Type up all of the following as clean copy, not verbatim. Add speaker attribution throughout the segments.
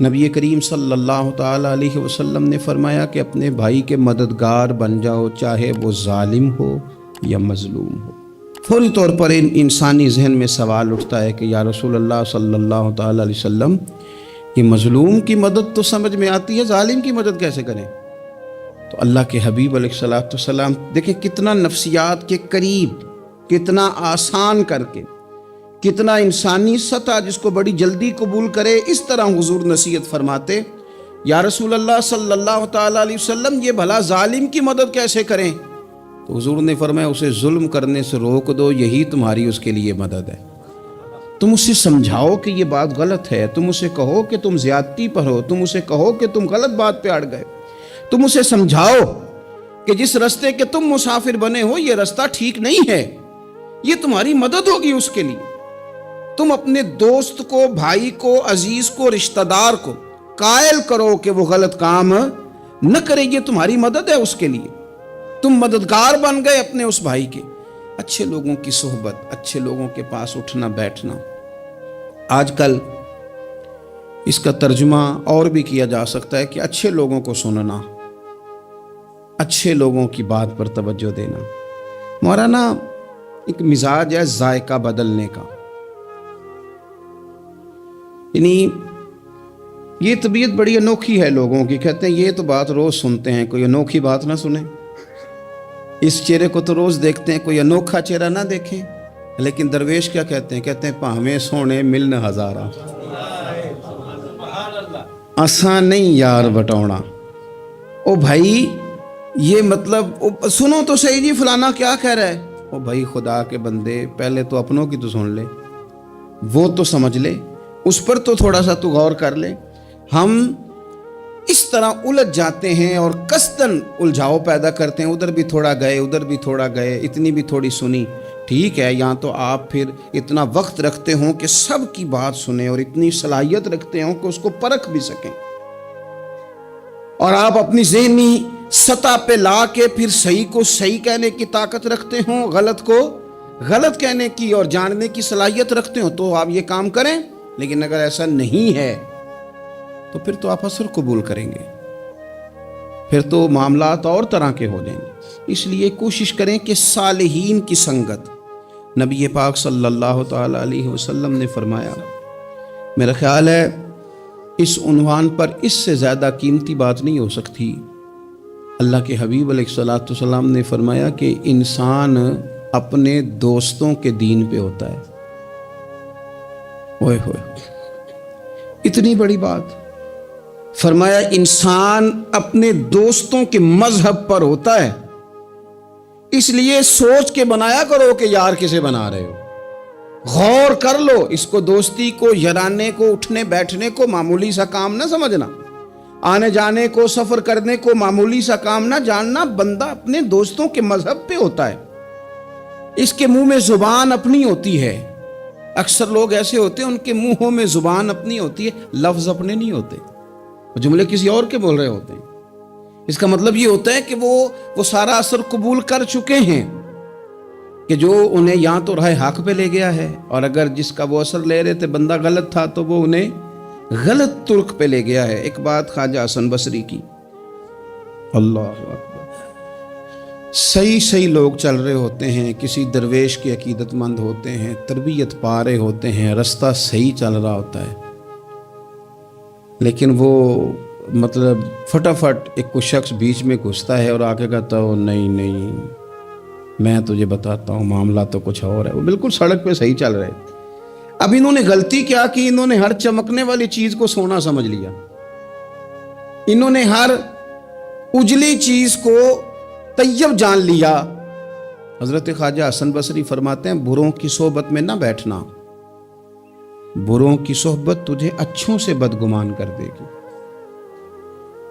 Speaker 1: نبی کریم صلی اللہ تعالیٰ علیہ وسلم نے فرمایا کہ اپنے بھائی کے مددگار بن جاؤ، چاہے وہ ظالم ہو یا مظلوم ہو۔ فوری طور پر انسانی ذہن میں سوال اٹھتا ہے کہ یا رسول اللہ صلی اللہ تعالیٰ علیہ وسلم، یہ مظلوم کی مدد تو سمجھ میں آتی ہے، ظالم کی مدد کیسے کریں؟ تو اللہ کے حبیب علیہ الصلوۃ والسلام دیکھیں کتنا نفسیات کے قریب، کتنا آسان کر کے، کتنا انسانی سطح جس کو بڑی جلدی قبول کرے، اس طرح حضور نصیحت فرماتے، یا رسول اللہ صلی اللہ تعالیٰ علیہ وسلم یہ بھلا ظالم کی مدد کیسے کریں؟ تو حضور نے فرمایا اسے ظلم کرنے سے روک دو، یہی تمہاری اس کے لیے مدد ہے۔ تم اسے سمجھاؤ کہ یہ بات غلط ہے، تم اسے کہو کہ تم زیادتی پر ہو، تم اسے کہو کہ تم غلط بات پہ اڑ گئے، تم اسے سمجھاؤ کہ جس رستے کے تم مسافر بنے ہو یہ رستہ ٹھیک نہیں ہے، یہ تمہاری مدد ہوگی اس کے لیے۔ تم اپنے دوست کو، بھائی کو، عزیز کو، رشتہ دار کو قائل کرو کہ وہ غلط کام نہ کرے، یہ تمہاری مدد ہے اس کے لیے۔ تم مددگار بن گئے اپنے اس بھائی کے۔ اچھے لوگوں کی صحبت، اچھے لوگوں کے پاس اٹھنا بیٹھنا۔ آج کل اس کا ترجمہ اور بھی کیا جا سکتا ہے کہ اچھے لوگوں کو سننا، اچھے لوگوں کی بات پر توجہ دینا۔ مولانا ایک مزاج ہے ذائقہ بدلنے کا، یعنی یہ طبیعت بڑی انوکھی ہے لوگوں کی، کہتے ہیں یہ تو بات روز سنتے ہیں، کوئی انوکھی بات نہ سنیں، اس چہرے کو تو روز دیکھتے ہیں، کوئی انوکھا چہرہ نہ دیکھیں۔ لیکن درویش کیا کہتے ہیں؟ کہتے ہیں پاہمیں سونے ملن ہزارہ، آسان نہیں یار بٹونا۔ او بھائی یہ مطلب سنو تو صحیح جی فلانا کیا کہہ رہا ہے۔ او بھائی خدا کے بندے پہلے تو اپنوں کی تو سن لے، وہ تو سمجھ لے، اس پر تو تھوڑا سا تو غور کر لے۔ ہم اس طرح الجھ جاتے ہیں اور قصداً الجھاؤ پیدا کرتے ہیں، ادھر بھی تھوڑا گئے، ادھر بھی تھوڑا گئے، اتنی بھی تھوڑی سنی، ٹھیک ہے، یہاں تو آپ پھر اتنا وقت رکھتے ہوں کہ سب کی بات سنیں اور اتنی صلاحیت رکھتے ہوں کہ اس کو پرکھ بھی سکیں، اور آپ اپنی ذہنی سطح پہ لا کے پھر صحیح کو صحیح کہنے کی طاقت رکھتے ہوں، غلط کو غلط کہنے کی اور جاننے کی صلاحیت رکھتے ہوں، تو آپ یہ کام کریں۔ لیکن اگر ایسا نہیں ہے تو پھر تو آپ اثر قبول کریں گے، پھر تو معاملات اور طرح کے ہو جائیں گے۔ اس لیے کوشش کریں کہ صالحین کی سنگت، نبی پاک صلی اللہ تعالیٰ علیہ وسلم نے فرمایا، میرا خیال ہے اس عنوان پر اس سے زیادہ قیمتی بات نہیں ہو سکتی۔ اللہ کے حبیب علیہ الصلوۃ والسلام نے فرمایا کہ انسان اپنے دوستوں کے دین پہ ہوتا ہے۔ اوئے ہوئے، اتنی بڑی بات فرمایا، انسان اپنے دوستوں کے مذہب پر ہوتا ہے۔ اس لیے سوچ کے بنایا کرو کہ یار کسے بنا رہے ہو، غور کر لو، اس کو دوستی کو، یارانے کو، اٹھنے بیٹھنے کو معمولی سا کام نہ سمجھنا، آنے جانے کو، سفر کرنے کو معمولی سا کام نہ جاننا۔ بندہ اپنے دوستوں کے مذہب پہ ہوتا ہے، اس کے منہ میں زبان اپنی ہوتی ہے۔ اکثر لوگ ایسے ہوتے ہیں ان کے منہوں میں زبان اپنی ہوتی ہے، لفظ اپنے نہیں ہوتے، جملے کسی اور کے بول رہے ہوتے ہیں۔ اس کا مطلب یہ ہوتا ہے کہ وہ سارا اثر قبول کر چکے ہیں کہ جو انہیں یہاں تو راہ حق پہ لے گیا ہے، اور اگر جس کا وہ اثر لے رہے تھے بندہ غلط تھا تو وہ انہیں غلط ترک پہ لے گیا ہے۔ ایک بات خواجہ حسن بصری کی، اللہ اکبر، صحیح لوگ چل رہے ہوتے ہیں، کسی درویش کے عقیدت مند ہوتے ہیں، تربیت پا رہے ہوتے ہیں، رستہ صحیح چل رہا ہوتا ہے، لیکن وہ مطلب فٹافٹ ایک کوئی شخص بیچ میں گھستا ہے اور آگے کہتا ہو نہیں میں تجھے بتاتا ہوں معاملہ تو کچھ اور ہے۔ وہ بالکل سڑک پہ صحیح چل رہے، اب انہوں نے غلطی کیا کی، انہوں نے ہر چمکنے والی چیز کو سونا سمجھ لیا، انہوں نے ہر اجلی چیز کو طیب جان لیا۔ حضرت خواجہ حسن بصری فرماتے ہیں بروں کی صحبت میں نہ بیٹھنا، بروں کی صحبت تجھے اچھوں سے بدگمان کر دے گی۔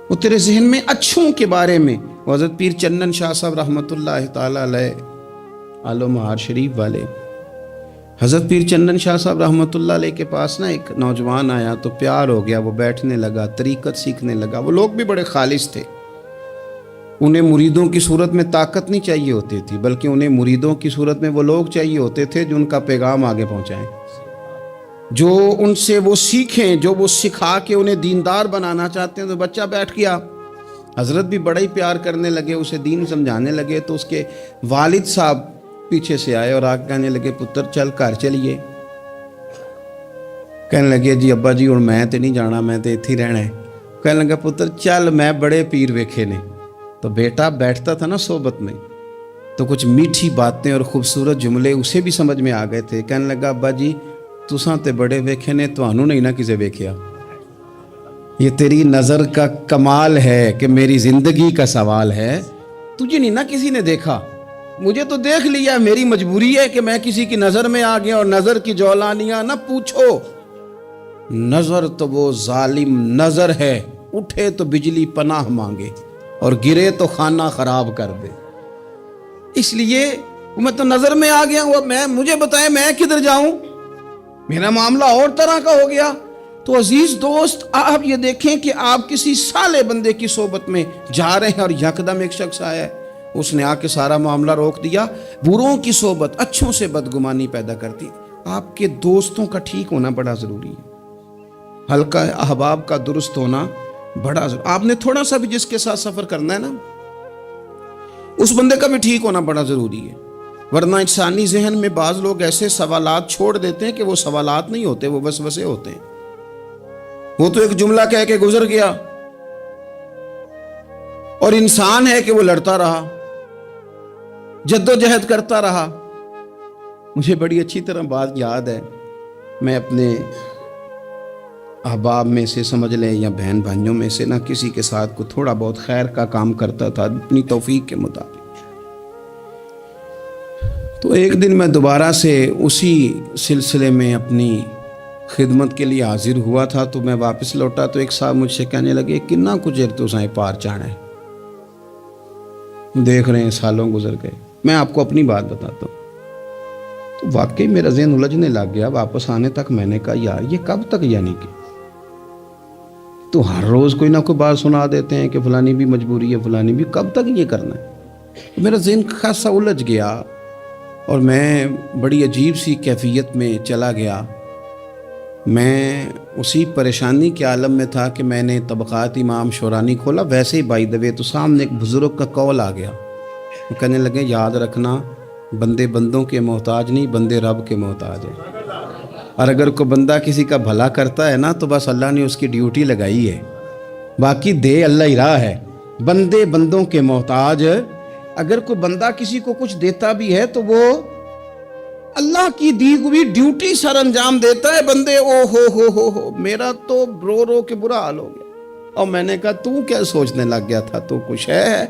Speaker 1: وہ تیرے ذہن میں اچھوں کے بارے میں، حضرت پیر چنن شاہ صاحب رحمۃ اللہ تعالیٰ علیہ آل و مہار شریف والے، حضرت پیر چنن شاہ صاحب رحمۃ اللہ علیہ کے پاس نا ایک نوجوان آیا تو پیار ہو گیا، وہ بیٹھنے لگا، طریقت سیکھنے لگا۔ وہ لوگ بھی بڑے خالص تھے، انہیں مریدوں کی صورت میں طاقت نہیں چاہیے ہوتی تھی، بلکہ انہیں مریدوں کی صورت میں وہ لوگ چاہیے ہوتے تھے جو ان کا پیغام آگے پہنچائیں۔ جو ان سے وہ سیکھیں، جو وہ سکھا کے انہیں دیندار بنانا چاہتے ہیں۔ تو بچہ بیٹھ گیا، حضرت بھی بڑا ہی پیار کرنے لگے، اسے دین سمجھانے لگے۔ تو اس کے والد صاحب پیچھے سے آئے اور آگے کہنے لگے پتر چل گھر چلیے۔ کہنے لگے جی ابا جی اور میں تے نہیں جانا، میں تے اتھی رہنا ہے۔ کہنے لگا پتر چل میں بڑے پیر ویکھے نے۔ تو بیٹا بیٹھتا تھا نا صحبت میں تو کچھ میٹھی باتیں اور خوبصورت جملے اسے بھی سمجھ میں آ گئے تھے۔ کہنے لگا ابا جی تساں تے بڑے ویکھے نے، تانوں نہیں نہ کسے ویکھیا۔ یہ تیری نظر کا کمال ہے کہ میری زندگی کا سوال ہے، تجھے نہیں نہ کسی نے دیکھا، مجھے تو دیکھ لیا، میری مجبوری ہے کہ میں کسی کی نظر میں آ گیا۔ اور نظر کی جولانیاں نہ پوچھو، نظر تو وہ ظالم نظر ہے، اٹھے تو بجلی پناہ مانگے اور گرے تو خانہ خراب کر دے۔ اس لیے میں تو نظر میں آ گیا ہوں، مجھے بتائیں میں کدھر جاؤں، میرا معاملہ اور طرح کا ہو گیا۔ تو عزیز دوست آپ یہ دیکھیں کہ آپ کسی صالح بندے کی صحبت میں جا رہے ہیں اور یکدم ایک شخص آیا ہے، اس نے آ کے سارا معاملہ روک دیا۔ بروں کی صحبت اچھوں سے بدگمانی پیدا کرتی۔ آپ کے دوستوں کا ٹھیک ہونا بڑا ضروری ہے، حلقہ احباب کا درست ہونا بڑا ضروری۔ آپ نے تھوڑا سا بھی جس کے ساتھ سفر کرنا ہے نا، اس بندے کا بھی ٹھیک ہونا بڑا ضروری ہے، ورنہ انسانی ذہن میں بعض لوگ ایسے سوالات چھوڑ دیتے ہیں کہ وہ سوالات نہیں ہوتے، وہ وسوسے ہوتے ہیں۔ وہ تو ایک جملہ کہہ کے گزر گیا، اور انسان ہے کہ وہ لڑتا رہا، جد و جہد کرتا رہا۔ مجھے بڑی اچھی طرح بات یاد ہے، میں اپنے احباب میں سے سمجھ لیں یا بہن بھائیوں میں سے نہ کسی کے ساتھ کو تھوڑا بہت خیر کا کام کرتا تھا اپنی توفیق کے مطابق۔ تو ایک دن میں دوبارہ سے اسی سلسلے میں اپنی خدمت کے لیے حاضر ہوا تھا، تو میں واپس لوٹا تو ایک صاحب مجھ سے کہنے لگے کنا کچھ تو سائیں پار چاڑا ہے، دیکھ رہے ہیں سالوں گزر گئے۔ میں آپ کو اپنی بات بتاتا ہوں، تو واقعی میرا ذہن الجھنے لگ گیا۔ واپس آنے تک میں نے کہا یار یہ کب تک، یعنی کہ تو ہر روز کوئی نہ کوئی بات سنا دیتے ہیں کہ فلانی بھی مجبوری ہے، فلانی بھی، کب تک یہ کرنا ہے؟ میرا ذہن خاصا الجھ گیا اور میں بڑی عجیب سی کیفیت میں چلا گیا۔ میں اسی پریشانی کے عالم میں تھا کہ میں نے طبقات امام شورانی کھولا، ویسے ہی بائی دوے تو سامنے ایک بزرگ کا قول آ گیا، وہ کہنے لگے یاد رکھنا بندے بندوں کے محتاج نہیں، بندے رب کے محتاج ہیں۔ اور اگر کوئی بندہ کسی کا بھلا کرتا ہے نا تو بس اللہ نے اس کی ڈیوٹی لگائی ہے، باقی دے اللہ ہی راہ ہے۔ بندے بندوں کے محتاج، اگر کوئی بندہ کسی کو کچھ دیتا بھی ہے تو وہ اللہ کی دی ہوئی ڈیوٹی سر انجام دیتا ہے۔ بندے او ہو میرا تو رو رو کے برا حال ہو گیا۔ اور میں نے کہا تو کیا سوچنے لگ گیا تھا، تو کچھ ہے،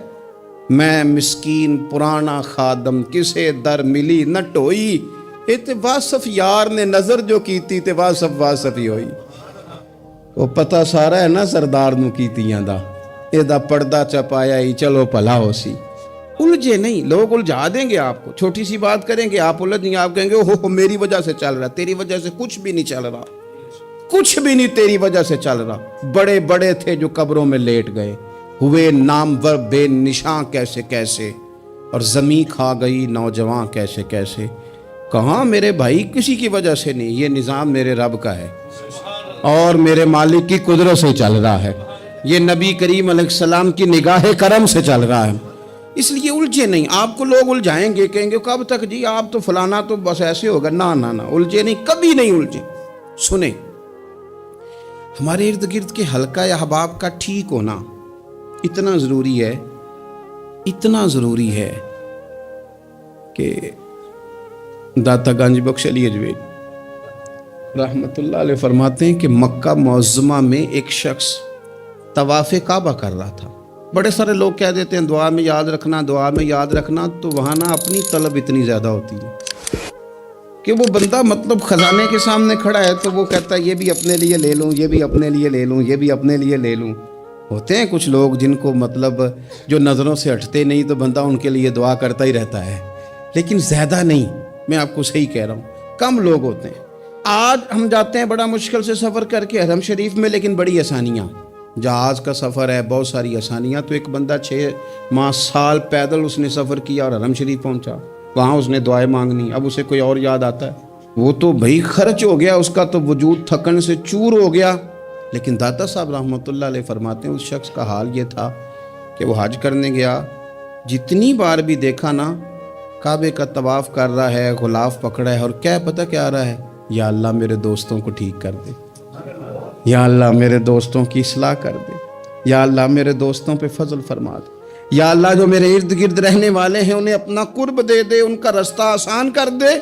Speaker 1: میں مسکین پرانا خادم کسے در ملی نہ ٹوئی، تے واصف یار نے نظر جو کیتی تے واصف ہی ہوئی۔ وہ پتہ سارا ہے نا سردار نو کیتیاں دا، اے دا پردہ چپایا ہی چلو بھلا ہو سی۔ الجھے نہیں، لوگ الجھا دیں گے آپ کو، چھوٹی سی بات کریں گے آپ الجھ نہیں، آپ کہیں گے اوہ میری وجہ سے چل رہا، تیری وجہ سے کچھ بھی نہیں چل رہا، کچھ بھی نہیں تیری وجہ سے چل رہا۔ بڑے بڑے تھے جو قبروں میں لیٹ گئے، ہوئے نامور بے نشاں کیسے کیسے، اور زمین کھا گئی نوجوان کیسے کیسے۔ کہاں میرے بھائی کسی کی وجہ سے نہیں، یہ نظام میرے رب کا ہے اور میرے مالک کی قدرت سے چل رہا ہے، یہ نبی کریم علیہ السلام کی نگاہ کرم سے چل رہا ہے۔ اس لیے الجھے نہیں، آپ کو لوگ الجھائیں گے، کہیں گے کب تک جی آپ تو فلانا تو بس ایسے ہوگا، نہ الجھے نہیں، کبھی نہیں الجھے۔ سنیں، ہمارے ارد گرد کے حلقہ احباب کا ٹھیک ہونا اتنا ضروری ہے کہ داتا گنج بخش علی اجویل رحمت اللہ علیہ فرماتے ہیں کہ مکہ معظمہ میں ایک شخص طواف کعبہ کر رہا تھا۔ بڑے سارے لوگ کہہ دیتے ہیں دعا میں یاد رکھنا، دعا میں یاد رکھنا، تو وہاں نہ اپنی طلب اتنی زیادہ ہوتی ہے کہ وہ بندہ مطلب خزانے کے سامنے کھڑا ہے تو وہ کہتا ہے یہ بھی اپنے لیے لے لوں، یہ بھی اپنے لیے لے لوں، یہ بھی اپنے لیے لے لوں۔ ہوتے ہیں کچھ لوگ جن کو مطلب جو نظروں سے ہٹتے نہیں تو بندہ ان کے لیے دعا کرتا ہی رہتا ہے، لیکن زیادہ نہیں، میں آپ کو صحیح کہہ رہا ہوں، کم لوگ ہوتے ہیں۔ آج ہم جاتے ہیں بڑا مشکل سے سفر کر کے حرم شریف میں، لیکن بڑی آسانیاں، جہاز کا سفر ہے، بہت ساری آسانیاں۔ تو ایک بندہ 6 ماہ سال پیدل اس نے سفر کیا اور حرم شریف پہنچا، وہاں اس نے دعائیں مانگنی، اب اسے کوئی اور یاد آتا ہے، وہ تو بھائی خرچ ہو گیا، اس کا تو وجود تھکن سے چور ہو گیا. لیکن داتا صاحب رحمۃ اللہ علیہ فرماتے ہیں اس شخص کا حال یہ تھا کہ وہ حج کرنے گیا، جتنی بار بھی دیکھا نا کعبے کا طواف کر رہا ہے، غلاف پکڑا ہے، اور کیا پتہ کیا آ رہا ہے؟ یا اللہ میرے دوستوں کو ٹھیک کر دے، یا اللہ میرے دوستوں کی اصلاح کر دے، یا اللہ میرے دوستوں پہ فضل فرما دے، یا اللہ جو میرے ارد گرد رہنے والے ہیں انہیں اپنا قرب دے دے، ان کا رستہ آسان کر دے.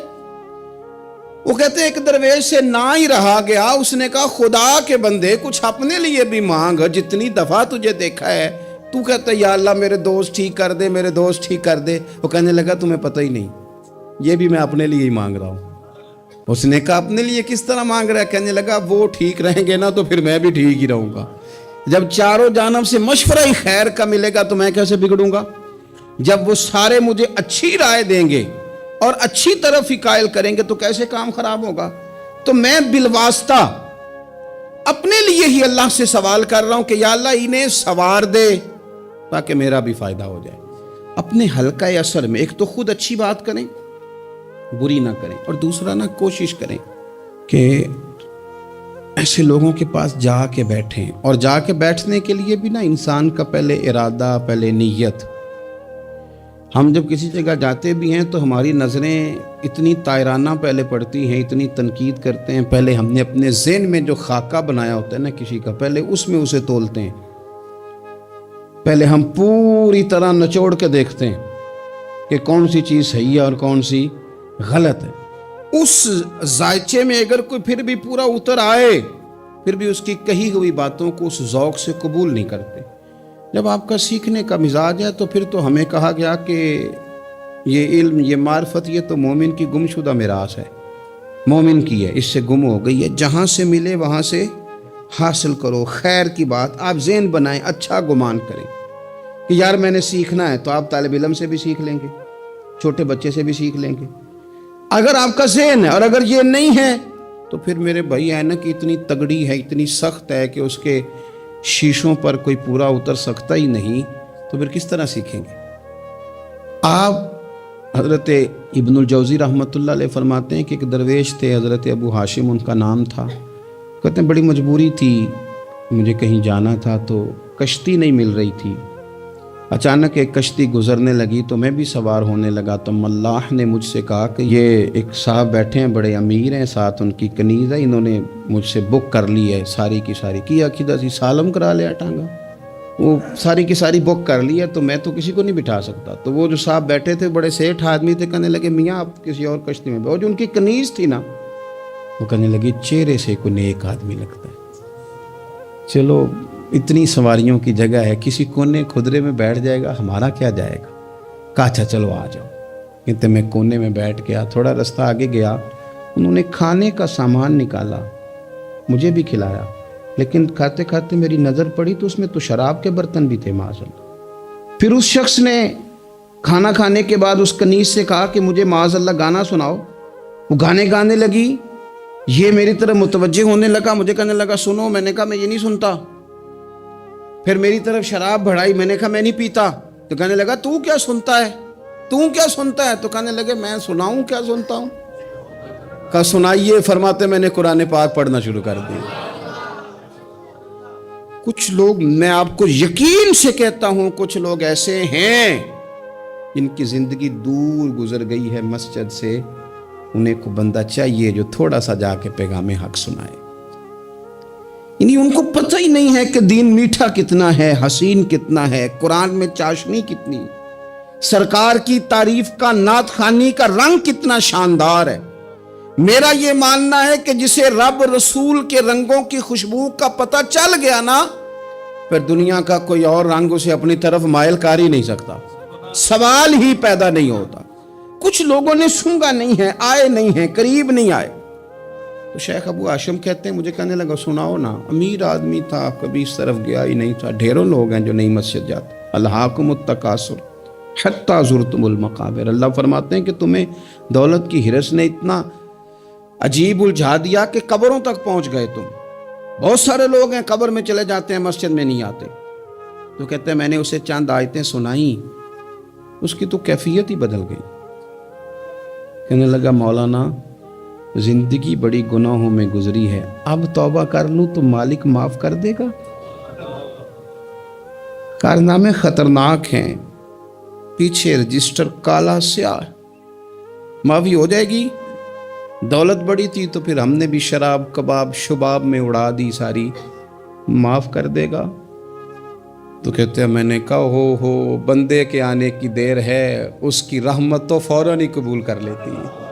Speaker 1: وہ کہتے ہیں ایک درویش سے نہ ہی رہا گیا، اس نے کہا خدا کے بندے کچھ اپنے لیے بھی مانگ، جتنی دفعہ تجھے دیکھا ہے تو کہتا ہے یا اللہ میرے دوست ٹھیک کر دے، میرے دوست ٹھیک کر دے. وہ کہنے لگا تمہیں پتہ ہی نہیں، یہ بھی میں اپنے لیے ہی مانگ رہا ہوں. اس نے کہا اپنے لیے کس طرح مانگ رہا ہے؟ کہنے لگا وہ ٹھیک رہیں گے نا تو پھر میں بھی ٹھیک ہی رہوں گا. جب چاروں جانب سے مشورہ ہی خیر کا ملے گا تو میں کیسے بگڑوں گا؟ جب وہ سارے مجھے اچھی رائے دیں گے اور اچھی طرف ہی قائل کریں گے تو کیسے کام خراب ہوگا؟ تو میں بالواسطہ اپنے لیے ہی اللہ سے سوال کر رہا ہوں کہ یا اللہ انہیں سوار دے تاکہ میرا بھی فائدہ ہو جائے. اپنے حلقہ اثر میں ایک تو خود اچھی بات کریں، بری نہ کریں، اور دوسرا نہ کوشش کریں کہ ایسے لوگوں کے پاس جا کے بیٹھیں. اور جا کے بیٹھنے کے لیے بھی نا انسان کا پہلے ارادہ، پہلے نیت. ہم جب کسی جگہ جاتے بھی ہیں تو ہماری نظریں اتنی طائرانہ پہلے پڑتی ہیں، اتنی تنقید کرتے ہیں. پہلے ہم نے اپنے ذہن میں جو خاکہ بنایا ہوتا ہے نا کسی کا، پہلے اس میں اسے تولتے ہیں. پہلے ہم پوری طرح نچوڑ کے دیکھتے ہیں کہ کون سی چیز صحیح ہے اور کون سی غلط ہے. اس ذائچے میں اگر کوئی پھر بھی پورا اتر آئے، پھر بھی اس کی کہی ہوئی باتوں کو اس ذوق سے قبول نہیں کرتے. جب آپ کا سیکھنے کا مزاج ہے تو پھر تو ہمیں کہا گیا کہ یہ علم، یہ معرفت، یہ تو مومن کی گمشدہ میراث ہے، مومن کی ہے، اس سے گم ہو گئی ہے. جہاں سے ملے وہاں سے حاصل کرو. خیر کی بات آپ ذہن بنائیں، اچھا گمان کریں کہ یار میں نے سیکھنا ہے، تو آپ طالب علم سے بھی سیکھ لیں گے، چھوٹے بچے سے بھی سیکھ لیں گے. اگر آپ کا ذہن ہے اور اگر یہ نہیں ہے تو پھر میرے بھائی اینک اتنی تگڑی ہے، اتنی سخت ہے کہ اس کے شیشوں پر کوئی پورا اتر سکتا ہی نہیں، تو پھر کس طرح سیکھیں گے؟ آپ حضرت ابن الجوزی رحمۃ اللہ علیہ فرماتے ہیں کہ ایک درویش تھے، حضرت ابو ہاشم ان کا نام تھا. کہتے ہیں بڑی مجبوری تھی، مجھے کہیں جانا تھا تو کشتی نہیں مل رہی تھی. اچانک ایک کشتی گزرنے لگی تو میں بھی سوار ہونے لگا. تو ملاح نے مجھ سے کہا کہ یہ ایک صاحب بیٹھے ہیں، بڑے امیر ہیں، ساتھ ان کی کنیز ہے، انہوں نے مجھ سے بک کر لی ہے ساری کی ساری. کی عقیدہ سی سالم کرا لیا ٹانگا، وہ ساری کی ساری بک کر لی ہے، تو میں تو کسی کو نہیں بٹھا سکتا. تو وہ جو صاحب بیٹھے تھے بڑے سیٹھ آدمی تھے، کہنے لگے میاں آپ کسی اور کشتی میں بیٹھو. جو ان کی کنیز تھی نا وہ کہنے لگی چہرے سے کوئی نیک آدمی لگتا ہے، چلو اتنی سواریوں کی جگہ ہے، کسی کونے کھدرے میں بیٹھ جائے گا، ہمارا کیا جائے گا. کہا اچھا چلو آ جاؤ. کہتے میں کونے میں بیٹھ گیا. تھوڑا رستہ آگے گیا، انہوں نے کھانے کا سامان نکالا، مجھے بھی کھلایا. لیکن کھاتے کھاتے میری نظر پڑی تو اس میں تو شراب کے برتن بھی تھے معاذ اللہ. پھر اس شخص نے کھانا کھانے کے بعد اس کنیز سے کہا کہ مجھے معاذ اللہ گانا سناؤ. وہ گانے گانے لگی. یہ میری طرف متوجہ ہونے لگا، مجھے کہنے لگا سنو. میں نے کہا میں یہ نہیں سنتا. پھر میری طرف شراب بڑھائی، میں نے کہا میں نہیں پیتا. تو کہنے لگا تو کیا سنتا ہے، تو کیا سنتا ہے؟ تو کہنے لگے میں سناؤں کیا سنتا ہوں. کہا سنائیے. فرماتے میں نے قرآن پاک پڑھنا شروع کر دیا. کچھ لوگ، میں آپ کو یقین سے کہتا ہوں، کچھ لوگ ایسے ہیں جن کی زندگی دور گزر گئی ہے مسجد سے. انہیں کو بندہ چاہیے جو تھوڑا سا جا کے پیغام حق سنائے. یعنی ان کو پتہ ہی نہیں ہے کہ دین میٹھا کتنا ہے، حسین کتنا ہے، قرآن میں چاشنی کتنی، سرکار کی تعریف کا، نعت خوانی کا رنگ کتنا شاندار ہے. میرا یہ ماننا ہے کہ جسے رب رسول کے رنگوں کی خوشبو کا پتہ چل گیا نا، پھر دنیا کا کوئی اور رنگ اسے اپنی طرف مائل کر ہی نہیں سکتا، سوال ہی پیدا نہیں ہوتا. کچھ لوگوں نے سونگا نہیں ہے، آئے نہیں ہیں، قریب نہیں آئے. تو شیخ ابو ہاشم کہتے ہیں مجھے کہنے لگا سناؤ نا. امیر آدمی تھا، کبھی اس طرف گیا ہی نہیں تھا. ڈھیروں لوگ ہیں جو نہیں مسجد جاتے. الہاکم التکاثر حتی زرتم المقابر. اللہ فرماتے ہیں کہ تمہیں دولت کی ہرس نے اتنا عجیب الجھا دیا کہ قبروں تک پہنچ گئے تم. بہت سارے لوگ ہیں قبر میں چلے جاتے ہیں، مسجد میں نہیں آتے. تو کہتے ہیں میں نے اسے چند آیتیں سنائیں، اس کی تو کیفیت ہی بدل گئی. کہنے لگا مولانا زندگی بڑی گناہوں میں گزری ہے، اب توبہ کر لوں تو مالک معاف کر دے گا؟ کارنامے خطرناک ہیں، پیچھے رجسٹر کالا سیاہ، معافی ہو جائے گی۔ دولت بڑی تھی تو پھر ہم نے بھی شراب کباب شباب میں اڑا دی ساری، معاف کر دے گا؟ تو کہتے ہیں میں نے کہا ہو بندے کے آنے کی دیر ہے، اس کی رحمت تو فوراً ہی قبول کر لیتی ہے۔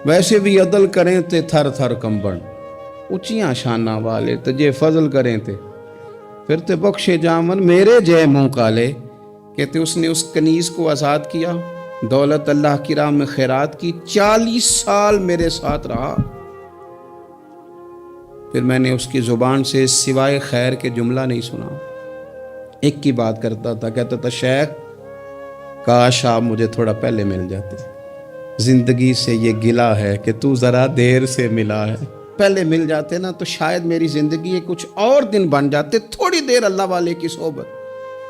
Speaker 1: ویسے بھی عدل کریں تے تھر تھر کمبن، اونچیاں شانہ والے تجھے فضل کریں تے پھر تے بخشے جامن میرے جے منہ کالے۔ کہتے اس نے اس کنیز کو آزاد کیا، دولت اللہ کی راہ میں خیرات کی، 40 سال میرے ساتھ رہا، پھر میں نے اس کی زبان سے سوائے خیر کے جملہ نہیں سنا۔ ایک کی بات کرتا تھا، کہتا تھا شیخ کاش آپ مجھے تھوڑا پہلے مل جاتے، زندگی سے یہ گلہ ہے کہ تو ذرا دیر سے ملا ہے، پہلے مل جاتے نا تو شاید میری زندگی کے کچھ اور دن بن جاتے، تھوڑی دیر اللہ والے کی صحبت۔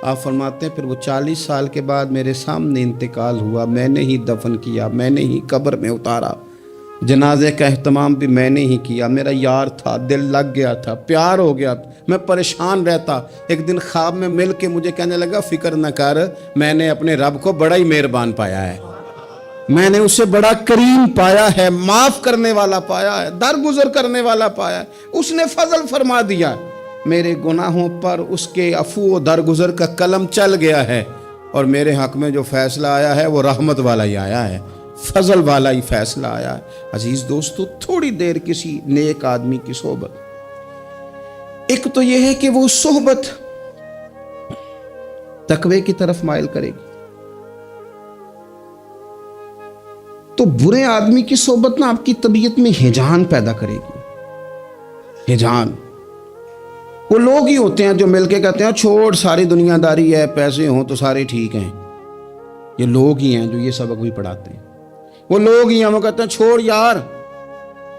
Speaker 1: آپ فرماتے ہیں پھر وہ 40 سال کے بعد میرے سامنے انتقال ہوا، میں نے ہی دفن کیا، میں نے ہی قبر میں اتارا، جنازے کا اہتمام بھی میں نے ہی کیا، میرا یار تھا، دل لگ گیا تھا، پیار ہو گیا تھا، میں پریشان رہتا، ایک دن خواب میں مل کے مجھے کہنے لگا فکر نہ کر، میں نے اپنے رب کو بڑا ہی مہربان پایا ہے، میں نے اسے بڑا کریم پایا ہے، معاف کرنے والا پایا ہے، درگزر کرنے والا پایا ہے، اس نے فضل فرما دیا، میرے گناہوں پر اس کے عفو و درگزر کا قلم چل گیا ہے، اور میرے حق میں جو فیصلہ آیا ہے وہ رحمت والا ہی آیا ہے، فضل والا ہی فیصلہ آیا ہے۔ عزیز دوستو، تھوڑی دیر کسی نیک آدمی کی صحبت، ایک تو یہ ہے کہ وہ صحبت تقوی کی طرف مائل کرے گی، تو برے آدمی کی صحبت نا آپ کی طبیعت میں ہیجان پیدا کرے گی، ہیجان۔ وہ لوگ ہی ہوتے ہیں جو مل کے کہتے ہیں چھوڑ ساری دنیا داری ہے، پیسے ہوں تو سارے ٹھیک ہیں، یہ لوگ ہی ہیں جو یہ سبق بھی پڑھاتے ہیں، وہ لوگ ہی ہیں وہ کہتے ہیں چھوڑ یار،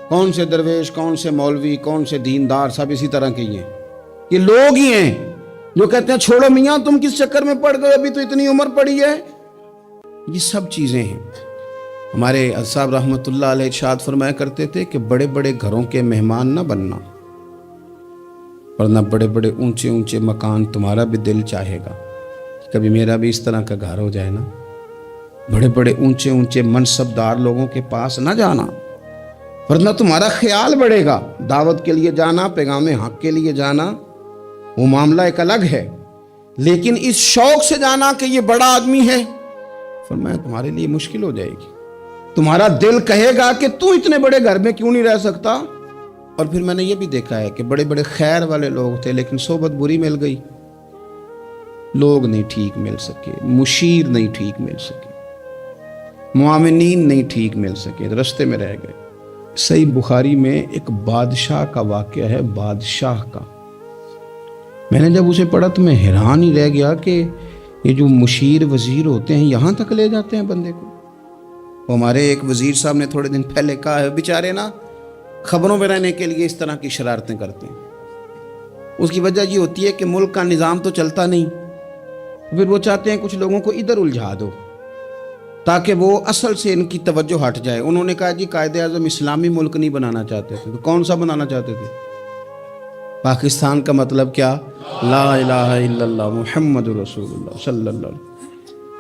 Speaker 1: کون سے درویش کون سے مولوی کون سے دیندار سب اسی طرح کے ہی ہیں، یہ لوگ ہی ہیں جو کہتے ہیں چھوڑو میاں تم کس چکر میں پڑ گئے، ابھی تو اتنی عمر پڑی ہے۔ یہ سب چیزیں ہیں۔ ہمارے صاحب رحمۃ اللہ علیہ ارشاد فرمایا کرتے تھے کہ بڑے بڑے گھروں کے مہمان نہ بننا، ورنہ بڑے بڑے اونچے اونچے مکان تمہارا بھی دل چاہے گا، کبھی میرا بھی اس طرح کا گھر ہو جائے نا۔ بڑے بڑے اونچے اونچے منصب دار لوگوں کے پاس نہ جانا، ورنہ تمہارا خیال بڑھے گا، دعوت کے لیے جانا، پیغام حق کے لیے جانا وہ معاملہ ایک الگ ہے، لیکن اس شوق سے جانا کہ یہ بڑا آدمی ہے، فرمایا تمہارے لیے مشکل ہو جائے گی، تمہارا دل کہے گا کہ تو اتنے بڑے گھر میں کیوں نہیں رہ سکتا۔ اور پھر میں نے یہ بھی دیکھا ہے کہ بڑے بڑے خیر والے لوگ تھے لیکن صحبت بری مل گئی، لوگ نہیں ٹھیک مل سکے، مشیر نہیں ٹھیک مل سکے، معاونین نہیں ٹھیک مل سکے، رستے میں رہ گئے۔ صحیح بخاری میں ایک بادشاہ کا واقعہ ہے، بادشاہ کا، میں نے جب اسے پڑھا تو میں حیران ہی رہ گیا کہ یہ جو مشیر وزیر ہوتے ہیں یہاں تک لے جاتے ہیں بندے کو۔ ہمارے ایک وزیر صاحب نے تھوڑے دن پہلے کہا ہے بیچارے نا خبروں میں رہنے کے لیے اس طرح کی شرارتیں کرتے ہیں، اس کی وجہ یہ ہوتی ہے کہ ملک کا نظام تو چلتا نہیں، پھر وہ چاہتے ہیں کچھ لوگوں کو ادھر الجھا دو تاکہ وہ اصل سے ان کی توجہ ہٹ جائے۔ انہوں نے کہا جی قائد اعظم اسلامی ملک نہیں بنانا چاہتے تھے، تو کون سا بنانا چاہتے تھے؟ پاکستان کا مطلب کیا؟ لا الہ الا اللہ محمد رسول اللہ صلی اللہ علیہ وسلم۔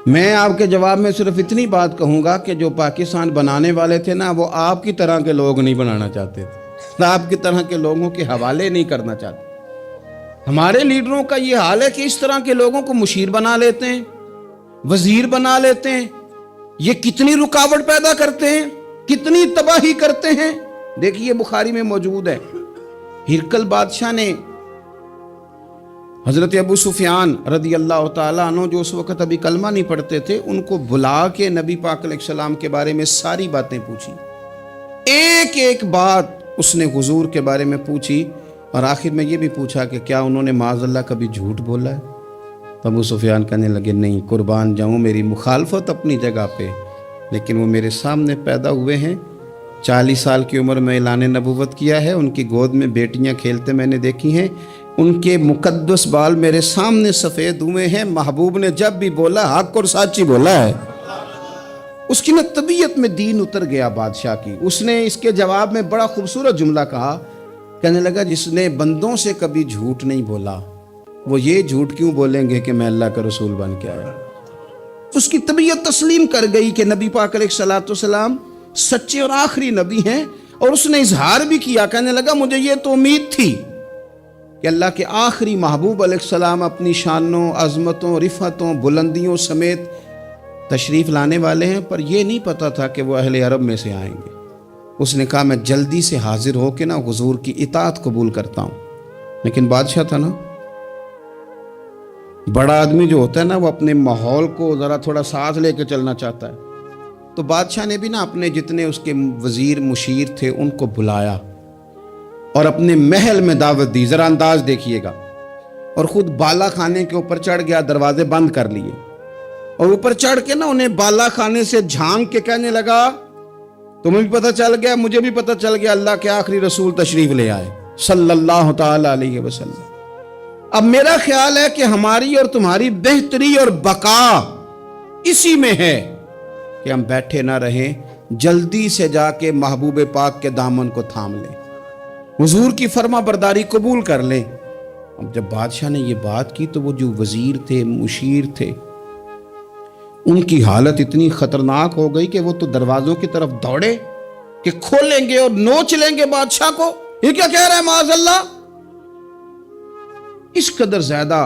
Speaker 1: میں آپ کے جواب میں صرف اتنی بات کہوں گا کہ جو پاکستان بنانے والے تھے نا وہ آپ کی طرح کے لوگ نہیں بنانا چاہتے تھے، آپ کی طرح کے لوگوں کے حوالے نہیں کرنا چاہتے۔ ہمارے لیڈروں کا یہ حال ہے کہ اس طرح کے لوگوں کو مشیر بنا لیتے ہیں، وزیر بنا لیتے ہیں، یہ کتنی رکاوٹ پیدا کرتے ہیں، کتنی تباہی کرتے ہیں۔ دیکھیے بخاری میں موجود ہے، ہرقل بادشاہ نے حضرت ابو سفیان رضی اللہ تعالیٰ عنہ جو اس وقت ابھی کلمہ نہیں پڑھتے تھے ان کو بلا کے نبی پاک علیہ السلام کے بارے میں ساری باتیں پوچھی، ایک ایک بات اس نے حضور کے بارے میں پوچھی، اور آخر میں یہ بھی پوچھا کہ کیا انہوں نے معاذ اللہ کبھی جھوٹ بولا ہے؟ تو ابو سفیان کہنے لگے نہیں، قربان جاؤں میری مخالفت اپنی جگہ پہ، لیکن وہ میرے سامنے پیدا ہوئے ہیں، 40 سال کی عمر میں اعلان نبوت کیا ہے، ان کی گود میں بیٹیاں کھیلتے میں نے دیکھی ہیں، ان کے مقدس بال میرے سامنے سفید ہوئے ہیں، محبوب نے جب بھی بولا حق اور سچ ہی بولا ہے۔ اس کی نا طبیعت میں دین اتر گیا بادشاہ کی. اس نے اس کے جواب میں بڑا خوبصورت جملہ کہا. کہنے لگا جس نے بندوں سے کبھی جھوٹ نہیں بولا وہ یہ جھوٹ کیوں بولیں گے کہ میں اللہ کا رسول بن کے آیا. اس کی طبیعت تسلیم کر گئی کہ نبی پاک علیہ الصلوۃ والسلام سچے اور آخری نبی ہیں. اور اس نے اظہار بھی کیا. کہنے لگا مجھے یہ تو امید تھی کہ اللہ کے آخری محبوب علیہ السلام اپنی شانوں، عظمتوں، رفعتوں، بلندیوں سمیت تشریف لانے والے ہیں، پر یہ نہیں پتا تھا کہ وہ اہل عرب میں سے آئیں گے. اس نے کہا میں جلدی سے حاضر ہو کے نا حضور کی اطاعت قبول کرتا ہوں. لیکن بادشاہ تھا نا، بڑا آدمی جو ہوتا ہے نا وہ اپنے ماحول کو ذرا تھوڑا ساتھ لے کے چلنا چاہتا ہے. تو بادشاہ نے بھی نا اپنے جتنے اس کے وزیر مشیر تھے ان کو بلایا اور اپنے محل میں دعوت دی. ذرا انداز دیکھیے گا. اور خود بالا خانے کے اوپر چڑھ گیا، دروازے بند کر لیے اور اوپر چڑھ کے نا انہیں بالا خانے سے جھانک کے کہنے لگا تمہیں بھی پتہ چل گیا، مجھے بھی پتہ چل گیا اللہ کے آخری رسول تشریف لے آئے صلی اللہ تعالی علیہ وسلم. اب میرا خیال ہے کہ ہماری اور تمہاری بہتری اور بقا اسی میں ہے کہ ہم بیٹھے نہ رہیں، جلدی سے جا کے محبوب پاک کے دامن کو تھام لیں، حضور کی فرما برداری قبول کر لیں. اب جب بادشاہ نے یہ بات کی تو وہ جو وزیر تھے، مشیر تھے، ان کی حالت اتنی خطرناک ہو گئی کہ وہ تو دروازوں کی طرف دوڑے کہ کھولیں گے اور نوچ لیں گے بادشاہ کو. یہ کیا کہہ رہا ہے معاذ اللہ. اس قدر زیادہ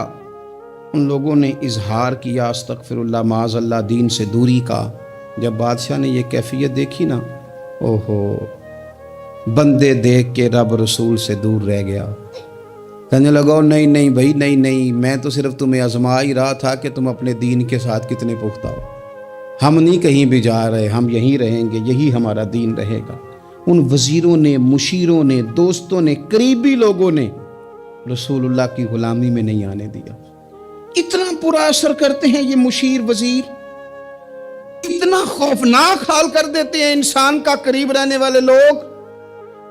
Speaker 1: ان لوگوں نے اظہار کیا استغفر اللہ معاذ اللہ دین سے دوری کا. جب بادشاہ نے یہ کیفیت دیکھی نا، اوہو، بندے دیکھ کے رب رسول سے دور رہ گیا. کہنے لگا نہیں نہیں بھائی، نہیں، میں تو صرف تمہیں آزما ہی رہا تھا کہ تم اپنے دین کے ساتھ کتنے پختہ ہو. ہم نہیں کہیں بھی جا رہے، ہم یہیں رہیں گے، یہی ہمارا دین رہے گا. ان وزیروں نے، مشیروں نے، دوستوں نے، قریبی لوگوں نے رسول اللہ کی غلامی میں نہیں آنے دیا. اتنا برا اثر کرتے ہیں یہ مشیر وزیر، اتنا خوفناک حال کر دیتے ہیں انسان کا قریب رہنے والے لوگ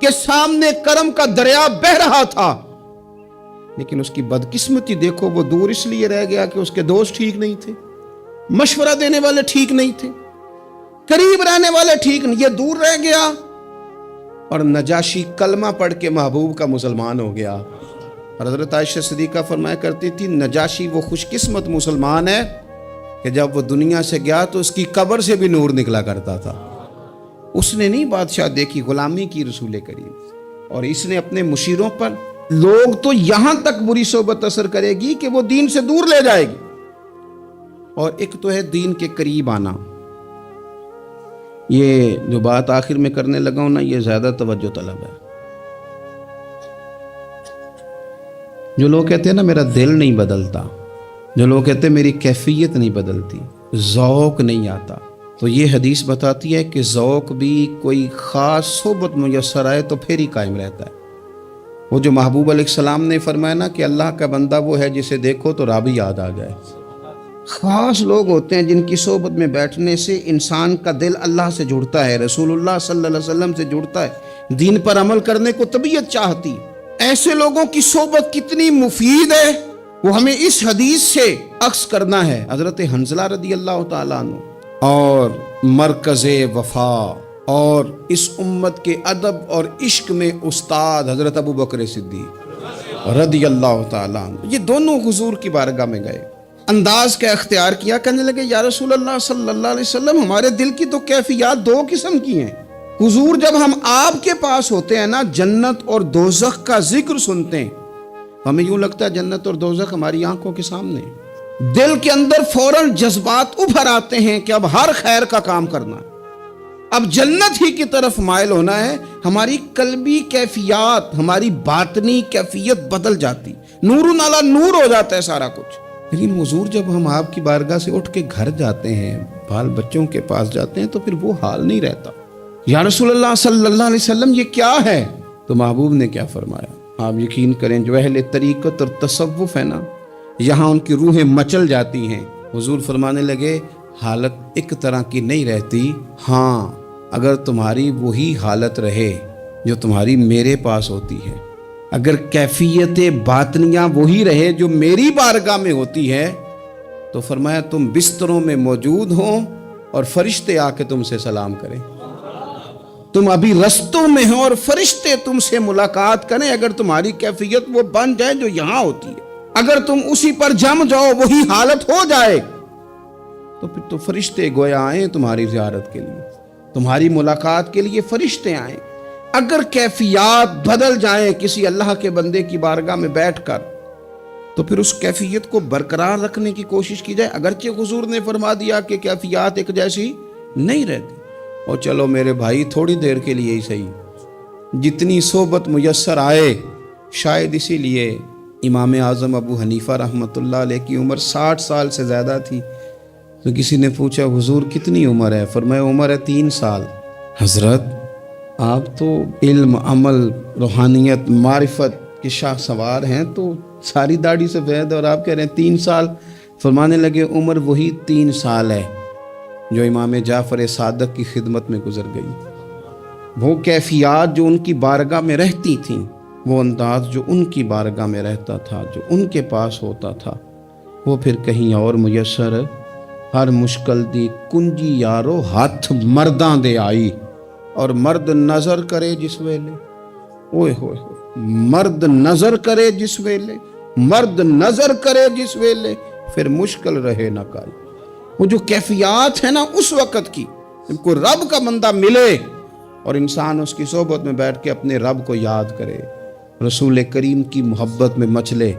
Speaker 1: کہ سامنے کرم کا دریا بہہ رہا تھا لیکن اس کی بدقسمتی دیکھو، وہ دور اس لیے رہ گیا کہ اس کے دوست ٹھیک نہیں تھے، مشورہ دینے والے ٹھیک نہیں تھے، قریب رہنے والے ٹھیک نہیں، یہ دور رہ گیا. اور نجاشی کلمہ پڑھ کے محبوب کا مسلمان ہو گیا. اور حضرت عائشہ صدیقہ فرمایا کرتی تھی نجاشی وہ خوش قسمت مسلمان ہے کہ جب وہ دنیا سے گیا تو اس کی قبر سے بھی نور نکلا کرتا تھا. اس نے نہیں بادشاہ دیکھی، غلامی کی رسول کریم. اور اس نے اپنے مشیروں پر لوگ تو یہاں تک بری صحبت اثر کرے گی کہ وہ دین سے دور لے جائے گی. اور ایک تو ہے دین کے قریب آنا. یہ جو بات آخر میں کرنے لگا ہوں نا، یہ زیادہ توجہ طلب ہے. جو لوگ کہتے ہیں نا میرا دل نہیں بدلتا، جو لوگ کہتے ہیں میری کیفیت نہیں بدلتی، ذوق نہیں آتا، تو یہ حدیث بتاتی ہے کہ ذوق بھی کوئی خاص صحبت میسر آئے تو پھر ہی قائم رہتا ہے. وہ جو محبوب علیہ السلام نے فرمایا نا کہ اللہ کا بندہ وہ ہے جسے دیکھو تو رب یاد آ جائے. خاص لوگ ہوتے ہیں جن کی صحبت میں بیٹھنے سے انسان کا دل اللہ سے جڑتا ہے، رسول اللہ صلی اللہ علیہ وسلم سے جڑتا ہے، دین پر عمل کرنے کو طبیعت چاہتی. ایسے لوگوں کی صحبت کتنی مفید ہے وہ ہمیں اس حدیث سے عکس کرنا ہے. حضرت حنظلہ رضی اللہ تعالیٰ عنہ اور مرکز وفا اور اس امت کے ادب اور عشق میں استاد حضرت ابو بکر صدیق رضی اللہ تعالیٰ عنہ، یہ دونوں حضور کی بارگاہ میں گئے. انداز کا اختیار کیا، کہنے لگے یا رسول اللہ صلی اللہ علیہ وسلم ہمارے دل کی تو کیفیات دو قسم کی ہیں. حضور جب ہم آپ کے پاس ہوتے ہیں نا، جنت اور دوزخ کا ذکر سنتے ہیں، ہمیں یوں لگتا ہے جنت اور دوزخ ہماری آنکھوں کے سامنے. دل کے اندر فوراً جذبات ابھر آتے ہیں کہ اب ہر خیر کا کام کرنا ہے، اب جنت ہی کی طرف مائل ہونا ہے. ہماری قلبی کیفیات، ہماری باطنی کیفیت بدل جاتی، نور علی نور ہو جاتا ہے سارا کچھ. لیکن حضور جب ہم آپ کی بارگاہ سے اٹھ کے گھر جاتے ہیں، بال بچوں کے پاس جاتے ہیں، تو پھر وہ حال نہیں رہتا. یا رسول اللہ صلی اللہ علیہ وسلم یہ کیا ہے؟ تو محبوب نے کیا فرمایا؟ آپ یقین کریں جو اہل طریقت اور تصوف ہے نا، یہاں ان کی روحیں مچل جاتی ہیں. حضور فرمانے لگے حالت ایک طرح کی نہیں رہتی، ہاں اگر تمہاری وہی حالت رہے جو تمہاری میرے پاس ہوتی ہے، اگر کیفیت باطنیہ وہی رہے جو میری بارگاہ میں ہوتی ہے، تو فرمایا تم بستروں میں موجود ہو اور فرشتے آ کے تم سے سلام کریں. تم ابھی رستوں میں ہو اور فرشتے تم سے ملاقات کریں. اگر تمہاری کیفیت وہ بن جائے جو یہاں ہوتی ہے، اگر تم اسی پر جم جاؤ، وہی حالت ہو جائے، تو پھر تو فرشتے گویا آئیں تمہاری زیارت کے لیے، تمہاری ملاقات کے لیے فرشتے آئیں. اگر کیفیات بدل جائیں کسی اللہ کے بندے کی بارگاہ میں بیٹھ کر، تو پھر اس کیفیت کو برقرار رکھنے کی کوشش کی جائے. اگرچہ حضور نے فرما دیا کہ کیفیات ایک جیسی نہیں رہتی. اور چلو میرے بھائی، تھوڑی دیر کے لیے ہی صحیح، جتنی صحبت میسر آئے. شاید اسی لیے امام اعظم ابو حنیفہ رحمۃ اللہ علیہ کی عمر 60 سال سے زیادہ تھی. تو کسی نے پوچھا حضور کتنی عمر ہے؟ فرمایا عمر ہے 3 سال. حضرت آپ تو علم، عمل، روحانیت، معرفت کے شاہ سوار ہیں، تو ساری داڑھی سفید اور آپ کہہ رہے ہیں 3 سال. فرمانے لگے عمر وہی 3 سال ہے جو امام جعفر صادق کی خدمت میں گزر گئی. وہ کیفیات جو ان کی بارگاہ میں رہتی تھیں، وہ انداز جو ان کی بارگاہ میں رہتا تھا، جو ان کے پاس ہوتا تھا، وہ پھر کہیں اور میسر. ہر مشکل دی کنجی یارو ہاتھ مرداں دے آئی. اور مرد نظر کرے جس ویلے، اوئے ہوئے ہوئے، مرد نظر کرے جس ویلے، مرد نظر کرے جس ویلے، پھر مشکل رہے نہ کائی. وہ جو کیفیات ہے نا اس وقت کی، جب کوئی رب کا بندہ ملے اور انسان اس کی صحبت میں بیٹھ کے اپنے رب کو یاد کرے، رسول کریم کی محبت میں مچلے،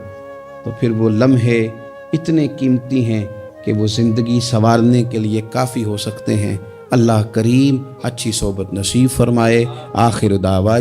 Speaker 1: تو پھر وہ لمحے اتنے قیمتی ہیں کہ وہ زندگی سنوارنے کے لیے کافی ہو سکتے ہیں. اللہ کریم اچھی صحبت نصیب فرمائے. آخر دعویٰ